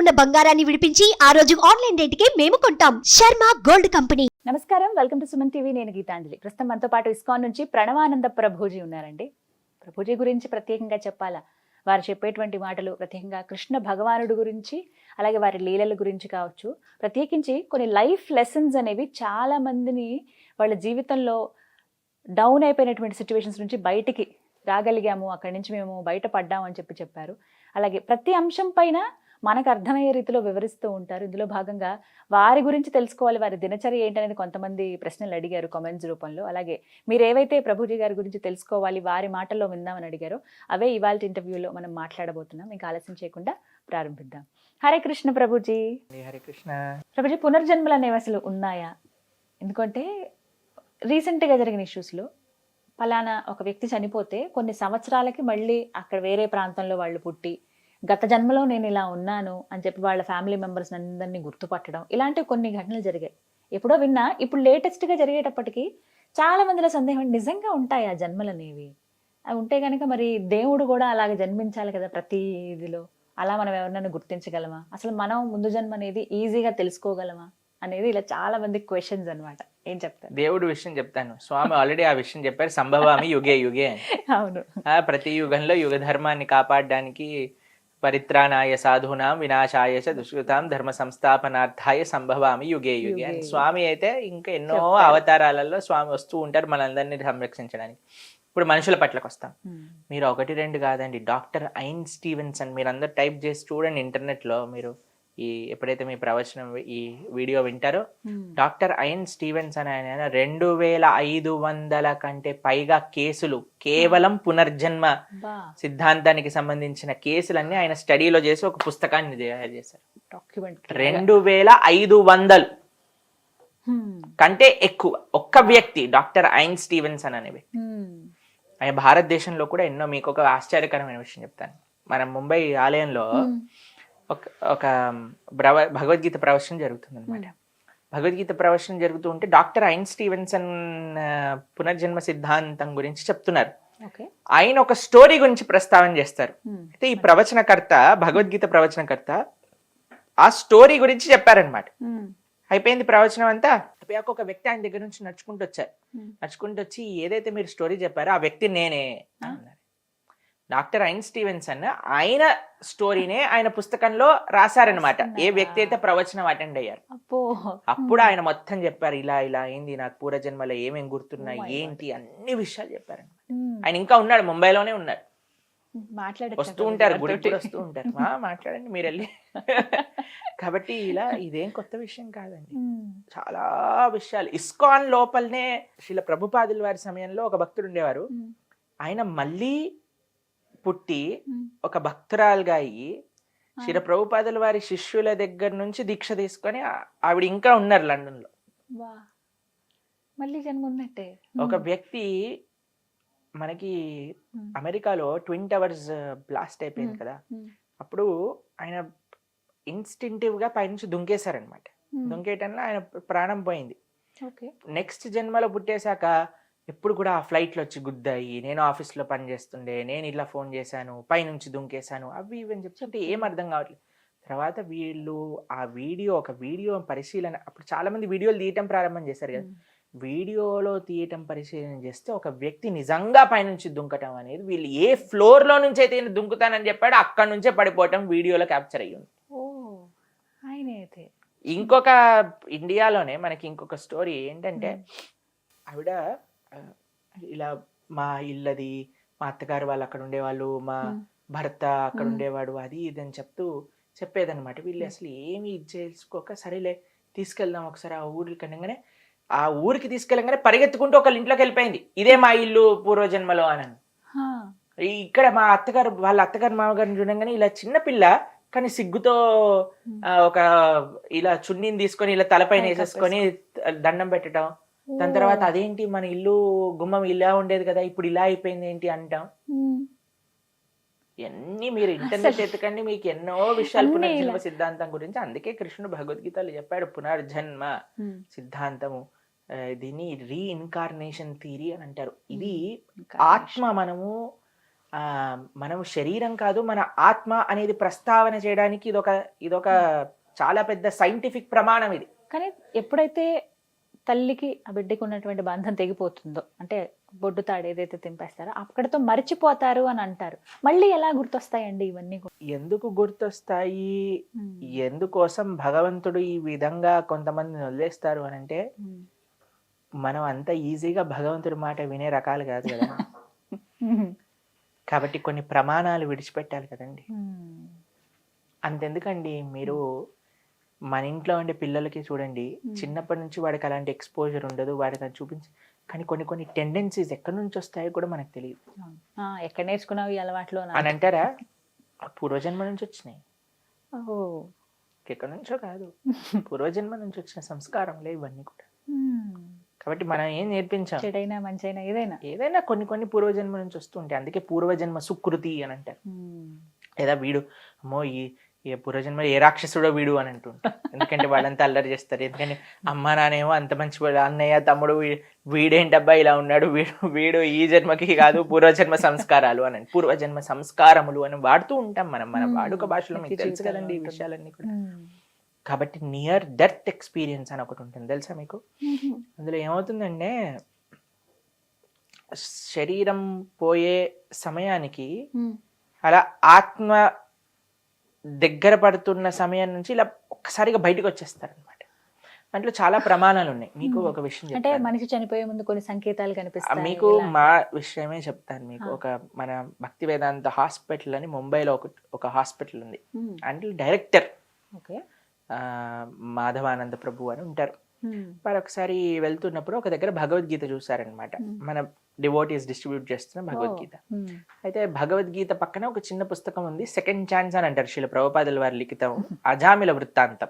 ఉన్న బంగారాన్ని విడిపించి ఆ రోజు ఆన్లైన్ రేటుకే మేము కొంటాం. Sharma gold company. నమస్కారం, వెల్కమ్ టు సుమన్ టీవీ. నేను గీతాంజలి. ప్రస్తుతం మనతో పాటు ఇస్కాన్ నుంచి ప్రణవానంద ప్రభుజీ ఉన్నారండి. ప్రభుజీ గురించి ప్రత్యేకంగా చెప్పాలా, వారు చెప్పేటువంటి మాటలు ప్రత్యేకంగా కృష్ణ భగవానుడు గురించి, అలాగే వారి లీలల గురించి కావచ్చు, ప్రత్యేకించి కొన్ని లైఫ్ లెసన్స్ అనేవి చాలా మందిని వాళ్ళ జీవితంలో డౌన్ అయిపోయినటువంటి సిచ్యువేషన్స్ నుంచి బయటికి రాగలిగాము, అక్కడి నుంచి మేము బయటపడ్డాము అని చెప్పారు. అలాగే ప్రతి అంశం పైన మనకు అర్థమయ్యే రీతిలో వివరిస్తూ ఉంటారు. ఇందులో భాగంగా వారి గురించి తెలుసుకోవాలి, వారి దినచర్య ఏంటనేది కొంతమంది ప్రశ్నలు అడిగారు కామెంట్స్ రూపంలో. అలాగే మీరు ఏవైతే ప్రభుజీ గారి గురించి తెలుసుకోవాలి, వారి మాటల్లో విందామని అడిగారో అవే ఇవాళ ఇంటర్వ్యూలో మనం మాట్లాడబోతున్నాం. ఇంకా ఆలస్యం చేయకుండా ప్రారంభిద్దాం. హరే కృష్ణ ప్రభుజీ. హరే కృష్ణ. ప్రభుజీ, పునర్జన్మలు అనేవి అసలు ఉన్నాయా? ఎందుకంటే రీసెంట్గా జరిగిన ఇష్యూస్లో ఫలానా ఒక వ్యక్తి చనిపోతే కొన్ని సంవత్సరాలకి మళ్ళీ అక్కడ వేరే ప్రాంతంలో వాళ్ళు పుట్టి గత జన్మలో నేను ఇలా ఉన్నాను అని చెప్పి వాళ్ళ ఫ్యామిలీ మెంబర్స్ అందరినీ గుర్తుపట్టడం, ఇలాంటివి కొన్ని ఘటనలు జరిగాయి. ఎప్పుడో విన్నా, ఇప్పుడు లేటెస్ట్గా జరిగేటప్పటికి చాలా మందిలో సందేహం, నిజంగా ఉంటాయి ఆ జన్మలు అనేవి? అవి ఉంటే కనుక మరి దేవుడు కూడా అలాగే జన్మించాలి కదా ప్రతి ఇదిలో. అలా మనం ఎవరినైనా గుర్తించగలమా? అసలు మనం ముందు జన్మ అనేది ఈజీగా తెలుసుకోగలమా అనేది ఇలా చాలా మంది క్వశ్చన్స్ అనమాట. ఏం చెప్తారు? దేవుడు విషయం చెప్తాను. స్వామి ఆల్రెడీ ఆ విషయం చెప్పారు, సంభవామి యుగే యుగే అని. అవును. ప్రతి యుగంలో యుగ ధర్మాన్ని కాపాడడానికి పరిత్రాణాయ సాధూనాం వినాశాయ చ దుష్కృతాం ధర్మ సంస్థాపనార్థాయ సంభవామి యుగే యుగే అని స్వామి అయితే ఇంకా ఎన్నో అవతారాలలో స్వామి వస్తూ ఉంటారు మనందరినీ సంరక్షించడానికి. ఇప్పుడు మనుషుల పట్లకు వస్తాం. మీరు ఒకటి రెండు కాదండి, డాక్టర్ ఐన్ స్టీవెన్సన్, మీరు అందరు టైప్ చేసి చూడండి ఇంటర్నెట్లో. మీరు ఈ ఎప్పుడైతే మీ ప్రవచనం ఈ వీడియో వింటారో, డాక్టర్ ఐన్ స్టీవెన్సన్ ఆయన 2500 కంటే పైగా కేసులు కేవలం పునర్జన్మ సిద్ధాంతానికి సంబంధించిన కేసులన్నీ ఆయన స్టడీలో చేసి ఒక పుస్తకాన్ని తయారు చేశారు. 2500 కంటే ఎక్కువ ఒక్క వ్యక్తి డాక్టర్ ఐన్ స్టీవెన్సన్ అనేవి. ఆయన భారతదేశంలో కూడా ఎన్నో, మీకు ఒక ఆశ్చర్యకరమైన విషయం చెప్తాను. మన ముంబై ఆలయంలో ఒక భగవద్గీత ప్రవచనం జరుగుతుంది అనమాట. భగవద్గీత ప్రవచనం జరుగుతూ ఉంటే డాక్టర్ ఐన్ స్టీవెన్సన్ పునర్జన్మ సిద్ధాంతం గురించి చెప్తున్నారు. ఆయన ఒక స్టోరీ గురించి ప్రస్తావన చేస్తారు. అయితే ఈ ప్రవచనకర్త, భగవద్గీత ప్రవచనకర్త ఆ స్టోరీ గురించి చెప్పారనమాట. అయిపోయింది ప్రవచనం అంతా. అయిపోయాక ఒక వ్యక్తి ఆయన దగ్గర నుంచి నడుచుకుంటూ వచ్చారు. నడుచుకుంటూ వచ్చి, ఏదైతే మీరు స్టోరీ చెప్పారో ఆ వ్యక్తి నేనే అన్నారు. డాక్టర్ ఐన్ స్టీవెన్సన్ ఆయన స్టోరీనే ఆయన పుస్తకంలో రాశారనమాట, ఏ వ్యక్తి అయితే ప్రవచనం అటెండ్ అయ్యారు. అప్పుడు ఆయన మొత్తం చెప్పారు, ఇలా ఇలా అయింది, నాకు పూర్వజన్మలో ఏమేమి గుర్తున్నాయి ఏంటి అన్ని విషయాలు చెప్పారనమాట. ఆయన ఇంకా ఉన్నాడు, ముంబైలోనే ఉన్నాడు, వస్తూ ఉంటారు, గుడికి వస్తూ ఉంటారు. మాట్లాడండి మీరు వెళ్ళి. కాబట్టి ఇలా ఇదేం కొత్త విషయం కాదండి, చాలా విషయాలు. ఇస్కాన్ లోపలనే శ్రీల ప్రభుపాదుల వారి సమయంలో ఒక భక్తుడు ఉండేవారు. ఆయన మళ్ళీ పుట్టి ఒక భక్తురాలుగా అయ్యి శ్రీల ప్రభుపాదుల వారి శిష్యుల దగ్గర నుంచి దీక్ష తీసుకొని ఆవిడ ఇంకా ఉన్నారు లండన్ లో. మళ్ళీ జన్మ ఉన్నట్టే. ఒక వ్యక్తి మనకి అమెరికాలో ట్విన్ టవర్స్ బ్లాస్ట్ అయిపోయింది కదా, అప్పుడు ఆయన ఇన్స్టింటివ్ గా పైనుంచి దుంకేశారనమాట. దుంకేయటంలో ఆయన ప్రాణం పోయింది. నెక్స్ట్ జన్మలో పుట్టేశాక ఎప్పుడు కూడా ఆ ఫ్లైట్లో వచ్చి గుద్దాయి, నేను ఆఫీస్లో పని చేస్తుండే, నేను ఇలా ఫోన్ చేశాను, పైనుంచి దుంకేశాను, అవి ఇవని చెప్తుంటే ఏం అర్థం కావట్లేదు. తర్వాత వీళ్ళు ఆ ఒక వీడియో పరిశీలన, అప్పుడు చాలా మంది వీడియోలు తీయటం ప్రారంభం చేశారు కదా, వీడియోలో తీయటం పరిశీలన చేస్తే ఒక వ్యక్తి నిజంగా పైనుంచి దుంకటం అనేది, వీళ్ళు ఏ ఫ్లోర్ లో నుంచి అయితే దుంకుతానని చెప్పాడు అక్కడ నుంచే పడిపోవటం వీడియోలో క్యాప్చర్ అయ్యింది. ఇంకొక ఇండియాలోనే మనకి ఇంకొక స్టోరీ ఏంటంటే, ఆవిడ ఇలా మా ఇల్లది, మా అత్తగారు వాళ్ళు అక్కడ ఉండేవాళ్ళు, మా భర్త అక్కడ ఉండేవాడు, అది ఇది అని చెప్పేదన్నమాట. వీళ్ళు అసలు ఏమి ఇది చేసుకోక, సరేలే తీసుకెళ్దాం ఒకసారి ఆ ఊరికి అనగానే, ఆ ఊరికి తీసుకెళ్ళగానే పరిగెత్తుకుంటూ ఒకళ్ళ ఇంట్లోకి వెళ్ళిపోయింది, ఇదే మా ఇల్లు పూర్వజన్మలో అని. ఇక్కడ మా అత్తగారు వాళ్ళ అత్తగారు మామగారిని చూడంగానే ఇలా చిన్నపిల్ల కానీ సిగ్గుతో ఒక ఇలా చున్నీని తీసుకొని ఇలా తలపైన వేసేసుకొని దండం పెట్టడం. దాని తర్వాత అదేంటి మన ఇల్లు గుమ్మం ఇలా ఉండేది కదా, ఇప్పుడు ఇలా అయిపోయింది ఏంటి అంటాం. ఎన్ని మీరు ఇంటర్నెట్ ఎత్తుకండి, మీకు ఎన్నో విషయాలు పునర్జన్మ సిద్ధాంతం గురించి. అందుకే కృష్ణుడు భగవద్గీతలో చెప్పాడు పునర్జన్మ సిద్ధాంతము, దీన్ని రీఇన్కార్నేషన్ థియరీ అని అంటారు. ఇది ఆత్మ మనము మనం శరీరం కాదు, మన ఆత్మ అనేది ప్రస్తావన చేయడానికి ఇదొక చాలా పెద్ద సైంటిఫిక్ ప్రమాణం ఇది. కానీ ఎప్పుడైతే తల్లికి ఆ బిడ్డకి ఉన్నటువంటి బంధం తెగిపోతుందో, అంటే బొడ్డు తాడు ఏదైతే తెంపేస్తారో అక్కడతో మర్చిపోతారు అని అంటారు. మళ్ళీ ఎలా గుర్తొస్తాయండి ఇవన్నీ కూడా? ఎందుకు గుర్తొస్తాయి, ఎందుకోసం భగవంతుడు ఈ విధంగా కొంతమందిని వదిలేస్తారు అని అంటే, మనం అంత ఈజీగా భగవంతుడి మాట వినే రకాలు కాదు కదా. కాబట్టి కొన్ని ప్రమాణాలు విడిచిపెట్టాలి కదండి. అంతెందుకండి, మీరు మన ఇంట్లో ఉండే పిల్లలకి చూడండి, చిన్నప్పటి నుంచి వాడికి అలాంటి ఎక్స్పోజర్ ఉండదు, వాడికి అది చూపించి, కానీ కొన్ని టెండెన్సీస్ ఎక్కడి నుంచి వస్తాయో కూడా మనకు తెలియదు. ఎక్కడ నేర్చుకున్నావు ఈ అలవాట్లు అని అంటారా? పూర్వజన్మ నుంచి వచ్చినాయి, ఎక్కడి నుంచో కాదు, పూర్వజన్మ నుంచి వచ్చిన సంస్కారంలే ఇవన్నీ కూడా. కాబట్టి మనం ఏం నేర్పించాం, చెడైనా మంచైనా ఏదైనా కొన్ని పూర్వజన్మ నుంచి వస్తుంటాయి. అందుకే పూర్వజన్మ సుకృతి అని అంటారు. లేదా వీడు అమ్మో ఈ పూర్వజన్మ ఏ రాక్షసుడో వీడు అని అంటుంటారు. ఎందుకంటే వాళ్ళంతా అల్లరి చేస్తారు. ఎందుకంటే అమ్మ నానేమో అంత మంచి వాడు, అన్నయ్య తమ్ముడు వీడేంటబ్బా ఇలా ఉన్నాడు, వీడు ఈ జన్మకి కాదు, పూర్వజన్మ సంస్కారాలు అని, పూర్వజన్మ సంస్కారములు అని వాడుతూ ఉంటాం మనం మన వాడుక భాషలో. మీకు తెలుసు కదండి ఈ విషయాలన్నీ కూడా. కాబట్టి నియర్ డెత్ ఎక్స్పీరియన్స్ అని ఒకటి ఉంటుంది, తెలుసా మీకు? అందులో ఏమవుతుందంటే, శరీరం పోయే సమయానికి అలా ఆత్మ దగ్గర పడుతున్న సమయం నుంచి ఇలా ఒక్కసారిగా బయటకు వచ్చేస్తారు అనమాట. దాంట్లో చాలా ప్రమాణాలు ఉన్నాయి. మీకు ఒక విషయం అంటే మనిషి చనిపోయే ముందు కొన్ని సంకేతాలు కనిపిస్తాయి. మీకు మా విషయమే చెప్తాను. మీకు మన భక్తి వేదాంత హాస్పిటల్ అని ముంబైలో ఒక హాస్పిటల్ ఉంది. అంటే డైరెక్టర్ మాధవానంద ప్రభు అని ఉంటారు. వారు ఒకసారి వెళ్తున్నప్పుడు ఒక దగ్గర భగవద్గీత చూసారనమాట. మన డివోటీస్ డిస్ట్రిబ్యూట్ చేస్తున్న భగవద్గీత. అయితే భగవద్గీత పక్కన ఒక చిన్న పుస్తకం ఉంది, సెకండ్ ఛాన్స్ అని అంటారు శ్రీల ప్రభుపాదుల వారి లిఖితం, అజామిల వృత్తాంతం.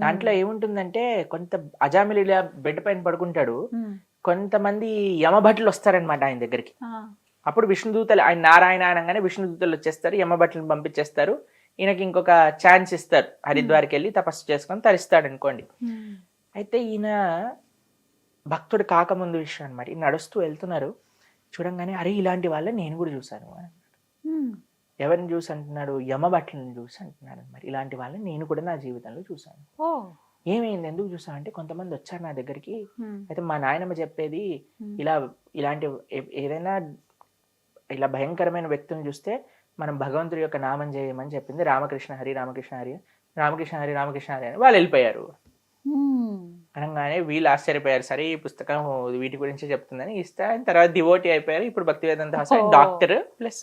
దాంట్లో ఏముంటుందంటే, కొంత అజామిల ఇలా బెడ్ పైన పడుకుంటాడు, కొంతమంది యమభట్లు వస్తారనమాట ఆయన దగ్గరికి. అప్పుడు విష్ణుదూతలు, ఆయన నారాయణ అనగానే విష్ణుదూతలు వచ్చేస్తారు, యమభట్లను పంపించేస్తారు. ఈయనకి ఇంకొక ఛాన్స్ ఇస్తారు, హరిద్వార్కి వెళ్ళి తపస్సు చేసుకొని తరిస్తాడు అనుకోండి. అయితే ఈయన భక్తుడు కాకముందు విషయం అనమాట. ఈయన నడుస్తూ వెళ్తున్నారు, చూడంగానే అరే ఇలాంటి వాళ్ళని నేను కూడా చూశాను అని అన్నాడు. ఎవరిని చూసి అంటున్నాడు? యమభట్లను చూసి అంటున్నాడు అనమాట. ఇలాంటి వాళ్ళని నేను కూడా నా జీవితంలో చూశాను. ఏమైంది, ఎందుకు చూసాను అంటే, కొంతమంది వచ్చారు నా దగ్గరికి. అయితే మా నాయనమ్మ చెప్పేది, ఇలాంటి ఏదైనా ఇలా భయంకరమైన వ్యక్తిని చూస్తే మనం భగవంతుడి యొక్క నామం చేయమని చెప్పింది. రామకృష్ణ హరి రామకృష్ణ హరి రామకృష్ణ హరి రామకృష్ణ హరి అని వాళ్ళు వెళ్ళిపోయారు. అనగానే వీళ్ళు ఆశ్చర్యపోయారు, సరే ఈ పుస్తకం వీటి గురించి చెప్తుందని ఇస్తే, ఆయన తర్వాత డివోటీ అయిపోయారు. ఇప్పుడు భక్తి వేదాంత హాస్పిటల్ డాక్టర్ ప్లస్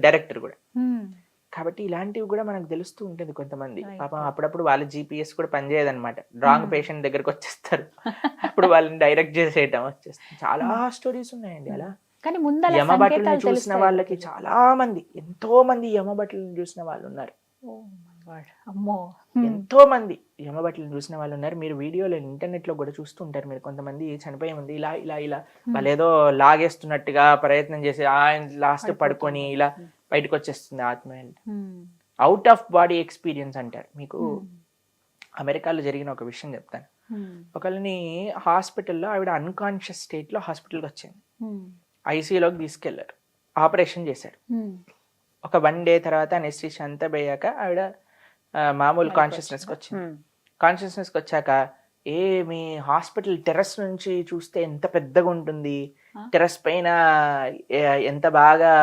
డైరెక్టర్ కూడా. కాబట్టి ఇలాంటివి కూడా మనకు తెలుస్తూ ఉంటుంది. కొంతమంది పాపం అప్పుడప్పుడు వాళ్ళ GPS కూడా పనిచేయదనమాట, రాంగ్ పేషెంట్ దగ్గరకు వచ్చేస్తారు, అప్పుడు వాళ్ళని డైరెక్ట్ చేసేయటం వచ్చేస్తుంది. చాలా స్టోరీస్ ఉన్నాయండి అలా. యమభట్లను చూసిన వాళ్ళకి చాలా మంది, ఎంతో మంది యమభట్లను చూసిన వాళ్ళు ఉన్నారు. ఎంతో మంది యమభట్లను చూసిన వాళ్ళు ఉన్నారు. మీరు వీడియోలో ఇంటర్నెట్ లో కూడా చూస్తుంటారు. మీరు కొంతమంది చనిపోయే ముందు ఇలా ఇలా ఇలా వాళ్ళు ఏదో లాగేస్తున్నట్టుగా ప్రయత్నం చేసి ఆయన లాస్ట్ పడుకొని ఇలా బయటకు వచ్చేస్తుంది ఆత్మ. అవుట్ ఆఫ్ బాడీ ఎక్స్పీరియన్స్ అంటారు. మీకు అమెరికాలో జరిగిన ఒక విషయం చెప్తాను. ఒకళ్ళని హాస్పిటల్లో, ఆవిడ అన్కాన్షియస్ స్టేట్ లో హాస్పిటల్కి వచ్చింది. ఐసీయూలోకి తీసుకెళ్లారు, ఆపరేషన్ చేశారు. ఒక 1 day తర్వాత అనెస్థీషియా అంతా పోయాక ఆవిడ మామూలు కాన్షియస్నెస్కి వచ్చింది. కాన్షియస్నెస్కి వచ్చాక, మీ హాస్పిటల్ టెర్రస్ నుంచి చూస్తే ఎంత పెద్దగా ఉంటుంది, టెర్రస్ పైన ఎంత బాగా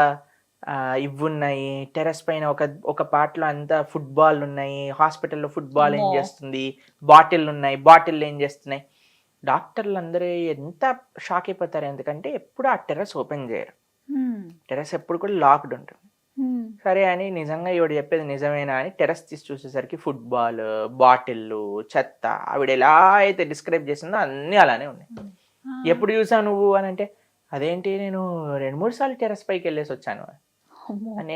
ఇవ్వున్నాయి, టెర్రస్ పైన ఒక పార్ట్లో అంతా ఫుట్బాల్ ఉన్నాయి, హాస్పిటల్లో ఫుట్బాల్ ఏం చేస్తుంది, బాటిల్ ఉన్నాయి, బాటిల్ ఏం చేస్తున్నాయి. డాక్టర్లు అందరూ ఎంత షాక్ అయిపోతారు, ఎందుకంటే ఎప్పుడు ఆ టెర్రస్ ఓపెన్ చేయరు, టెర్రస్ ఎప్పుడు కూడా లాక్డ్ ఉంటుంది. సరే అని నిజంగా ఈవిడ చెప్పేది నిజమేనా అని టెర్రస్ తీసి చూసేసరికి ఫుట్బాల్, బాటిల్లు, చెత్త, ఆవిడ ఎలా అయితే డిస్క్రైబ్ చేసిందో అన్నీ అలానే ఉన్నాయి. ఎప్పుడు చూసావు నువ్వు అని అంటే, అదేంటి నేను 2-3 సార్లు టెర్రస్ పైకి వెళ్ళేసి వచ్చాను అని.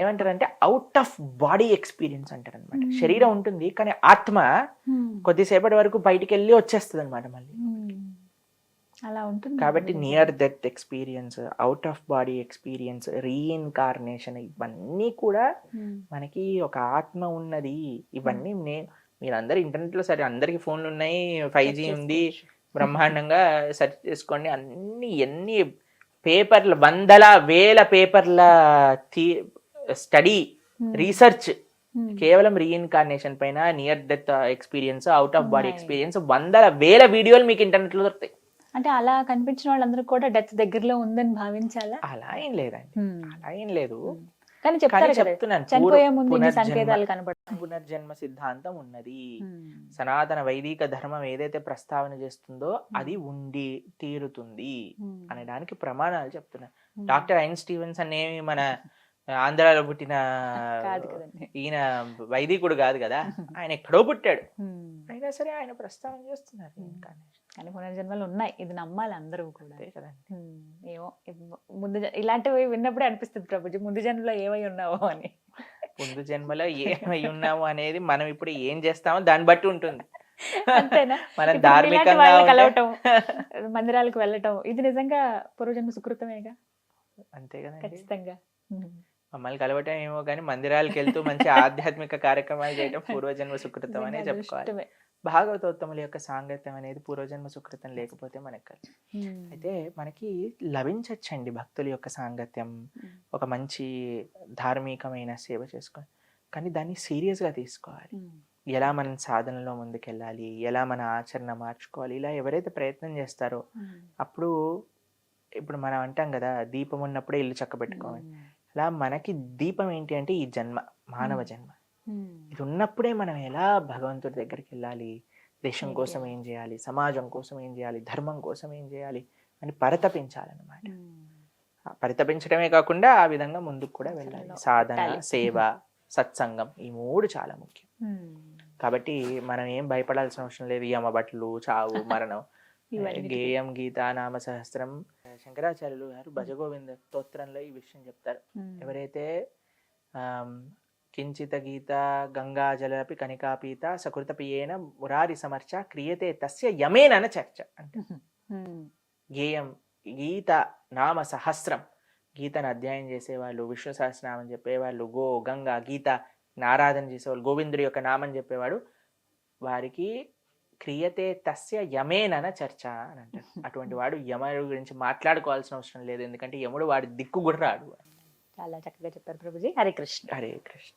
ఏమంటారంటే అవుట్ ఆఫ్ బాడీ ఎక్స్పీరియన్స్ అంటారు అనమాట. శరీరం ఉంటుంది కానీ ఆత్మ కొద్దిసేపటి వరకు బయటికి వెళ్ళి వచ్చేస్తుంది అనమాట మళ్ళీ. అలా ఉంటుంది. కాబట్టి near death experience, out of body experience, reincarnation, ఇవన్నీ కూడా మనకి ఒక ఆత్మ ఉన్నది. ఇవన్నీ మీరందరూ ఇంటర్నెట్ లో, సరే అందరికి ఫోన్లు ఉన్నాయి, 5G ఉంది, బ్రహ్మాండంగా సెర్చ్ చేసుకోండి. ఎన్ని పేపర్ల వందల వేల పేపర్ల స్టడీ రీసెర్చ్ కేవలం రీఇన్కార్నేషన్ పైన, near death experience, out of body experience, వందల వేల వీడియోలు మీకు ఇంటర్నెట్ లో దొరుకుతాయి. అంటే అలా కనిపించిన వాళ్ళందరూ కూడా డెత్ దగ్గరలో ఉందని భావించాలా? అలా ఏం లేదండి, అలా ఏం లేదు. కానీ చెప్తారు కదా, చెప్తున్నాను, చనిపోయే ముందు ఇన్ని సంకేతాలు కనపడతాయి. పునర్జన్మ సిద్ధాంతం ఉన్నది. సనాతన వైదిక ధర్మం ఏదైతే ప్రస్తావన చేస్తుందో అది ఉండి తీరుతుంది అనడానికి ప్రమాణాలు చెప్తున్నాను. డాక్టర్ ఐన్ స్టీవెన్స్ అనేవి మన ఆంధ్రాలో పుట్టిన ఈయన వైదికుడు కాదు కదా, ఆయన ఎక్కడో పుట్టాడు, అయినా సరే ఆయన ప్రస్తావన చేస్తున్నారు. కానీ పునర్జన్మలు ఉన్నాయి, ఇది నమ్మాలి అందరూ కూడా కదండి. ఏమో ముందు ఇలాంటివి విన్నప్పుడే అనిపిస్తుంది ప్రభుజీ, ముందు జన్మలో ఏమై ఉన్నావో అని. ముందు జన్మలో ఏమై ఉన్నాము అనేది మనం ఇప్పుడు ఏం చేస్తామో దాన్ని బట్టి ఉంటుంది. అంతేనా? మనం ధార్మికంగా కలవటం, మందిరాలకు వెళ్ళటం, ఇది నిజంగా పూర్వజన్మ సుకృతమేగా. అంతే కదా, ఖచ్చితంగా. మమ్మల్ని కలవటం ఏమో కానీ మందిరాలకు వెళ్తూ మంచి ఆధ్యాత్మిక కార్యక్రమాలు చేయడం పూర్వజన్మ సుకృతం అనే చెప్పుకోవాలి. భాగవతోత్తముల యొక్క సాంగత్యం అనేది పూర్వజన్మ సుకృతం లేకపోతే మనకు అయితే మనకి లభించచ్చండి భక్తుల యొక్క సాంగత్యం, ఒక మంచి ధార్మికమైన సేవ చేసుకొని. కానీ దాన్ని సీరియస్గా తీసుకోవాలి. ఎలా మనం సాధనలో ముందుకెళ్ళాలి, ఎలా మన ఆచరణ మార్చుకోవాలి, ఇలా ఎవరైతే ప్రయత్నం చేస్తారో అప్పుడు, ఇప్పుడు మనం అంటాం కదా దీపం ఉన్నప్పుడే ఇల్లు చక్కబెట్టుకోవాలి, అలా మనకి దీపం ఏంటి అంటే ఈ జన్మ, మానవ జన్మ. ఇది ఉన్నప్పుడే మనం ఎలా భగవంతుడి దగ్గరికి వెళ్ళాలి, దేశం కోసం ఏం చేయాలి, సమాజం కోసం ఏం చేయాలి, ధర్మం కోసం ఏం చేయాలి అని పరితపించాలన్నమాట. పరితపించడమే కాకుండా ఆ విధంగా ముందుకు కూడా వెళ్ళాలి. సాధన, సేవ, సత్సంగం, ఈ మూడు చాలా ముఖ్యం. కాబట్టి మనం ఏం భయపడాల్సిన అవసరం లేదు. యమబట్లు, చావు, మరణం. గేయం గీతా నామ సహస్రం. శంకరాచార్యులు గారు భజగోవింద స్తోత్రంలో ఈ విషయం చెప్తారు. ఎవరైతే కించిత గీత గంగాజలపి కనికాపీత సకృతపియేన మురారి సమర్చ క్రియతే తస్య యమేనన చర్చ అంటే, గేయం గీత నామ సహస్రం, గీతను అధ్యాయం చేసేవాళ్ళు, విష్ణు సహస్రనామం చెప్పేవాళ్ళు, గంగా గీత ఆరాధన చేసేవాళ్ళు, గోవిందుడి యొక్క నామం చెప్పేవాడు, వారికి క్రియతే తస్య యమేనన చర్చ అని అంటారు. అటువంటి వాడు యముడు గురించి మాట్లాడుకోవాల్సిన అవసరం లేదు, ఎందుకంటే యముడు వాడి దిక్కు కూడా రాడు. చాలా చక్కగా చెప్పారు ప్రభుజీ. హరే కృష్ణ. హరే కృష్ణ.